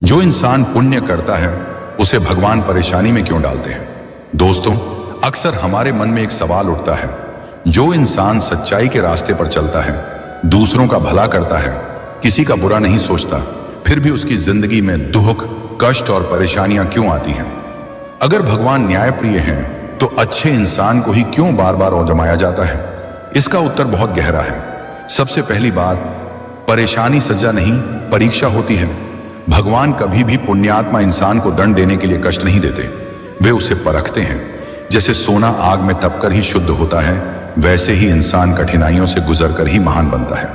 जो इंसान पुण्य करता है उसे भगवान परेशानी में क्यों डालते हैं? दोस्तों, अक्सर हमारे मन में एक सवाल उठता है, जो इंसान सच्चाई के रास्ते पर चलता है, दूसरों का भला करता है, किसी का बुरा नहीं सोचता, फिर भी उसकी जिंदगी में दुख, कष्ट और परेशानियां क्यों आती हैं? अगर भगवान न्यायप्रिय हैं, तो अच्छे इंसान को ही क्यों बार बार आजमाया जाता है? इसका उत्तर बहुत गहरा है। सबसे पहली बात, परेशानी सजा नहीं, परीक्षा होती है। भगवान कभी भी पुण्यात्मा इंसान को दंड देने के लिए कष्ट नहीं देते, वे उसे परखते हैं। जैसे सोना आग में तपकर ही शुद्ध होता है, वैसे ही इंसान कठिनाइयों से गुजरकर ही महान बनता है।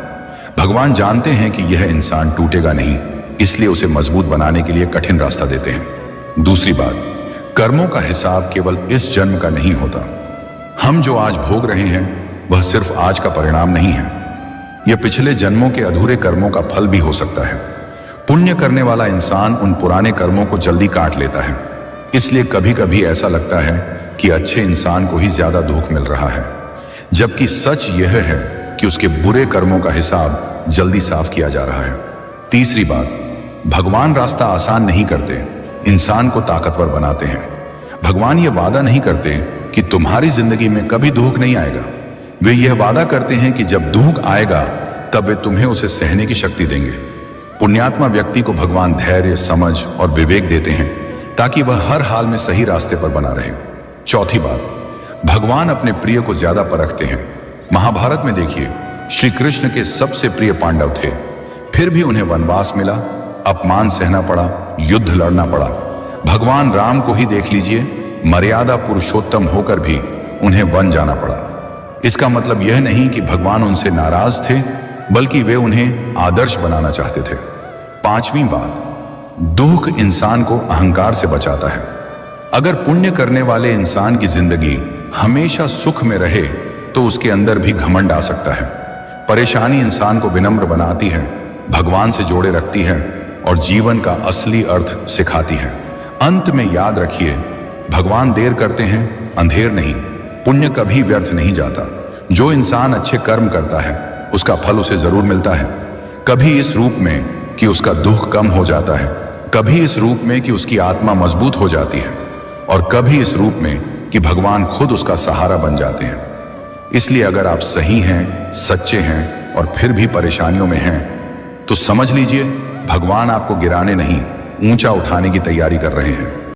भगवान जानते हैं कि यह इंसान टूटेगा नहीं, इसलिए उसे मजबूत बनाने के लिए कठिन रास्ता देते हैं। दूसरी बात, कर्मों का हिसाब केवल इस जन्म का नहीं होता। हम जो आज भोग रहे हैं वह सिर्फ आज का परिणाम नहीं है, यह पिछले जन्मों के अधूरे कर्मों का फल भी हो सकता है। पुण्य करने वाला इंसान उन पुराने कर्मों को जल्दी काट लेता है, इसलिए कभी कभी ऐसा लगता है कि अच्छे इंसान को ही ज्यादा दुख मिल रहा है, जबकि सच यह है कि उसके बुरे कर्मों का हिसाब जल्दी साफ किया जा रहा है। तीसरी बात, भगवान रास्ता आसान नहीं करते, इंसान को ताकतवर बनाते हैं। भगवान ये वादा नहीं करते कि तुम्हारी जिंदगी में कभी दुख नहीं आएगा। वे यह वादा करते हैं कि जब दुख आएगा तब वे तुम्हें उसे सहने की शक्ति देंगे। पुण्यात्मा व्यक्ति को भगवान धैर्य, समझ और विवेक देते हैं ताकि वह हर हाल में सही रास्ते पर बना रहे। चौथी बात, भगवान अपने प्रिय को ज्यादा परखते हैं। महाभारत में देखिए, श्री कृष्ण के सबसे प्रिय पांडव थे, फिर भी उन्हें वनवास मिला, अपमान सहना पड़ा, युद्ध लड़ना पड़ा। भगवान राम को ही देख लीजिए, मर्यादा पुरुषोत्तम होकर भी उन्हें वन जाना पड़ा। इसका मतलब यह नहीं कि भगवान उनसे नाराज थे, बल्कि वे उन्हें आदर्श बनाना चाहते थे। पांचवी बात, दुख इंसान को अहंकार से बचाता है। अगर पुण्य करने वाले इंसान की जिंदगी हमेशा सुख में रहे तो उसके अंदर भी घमंड आ सकता है। परेशानी इंसान को विनम्र बनाती है, भगवान से जोड़े रखती है और जीवन का असली अर्थ सिखाती है। अंत में याद रखिए, भगवान देर करते हैं, अंधेर नहीं। पुण्य कभी व्यर्थ नहीं जाता। जो इंसान अच्छे कर्म करता है उसका फल उसे जरूर मिलता है, कभी इस रूप में कि उसका दुख कम हो जाता है, कभी इस रूप में कि उसकी आत्मा मजबूत हो जाती है, और कभी इस रूप में कि भगवान खुद उसका सहारा बन जाते हैं। इसलिए अगर आप सही हैं, सच्चे हैं और फिर भी परेशानियों में हैं, तो समझ लीजिए भगवान आपको गिराने नहीं, ऊंचा उठाने की तैयारी कर रहे हैं।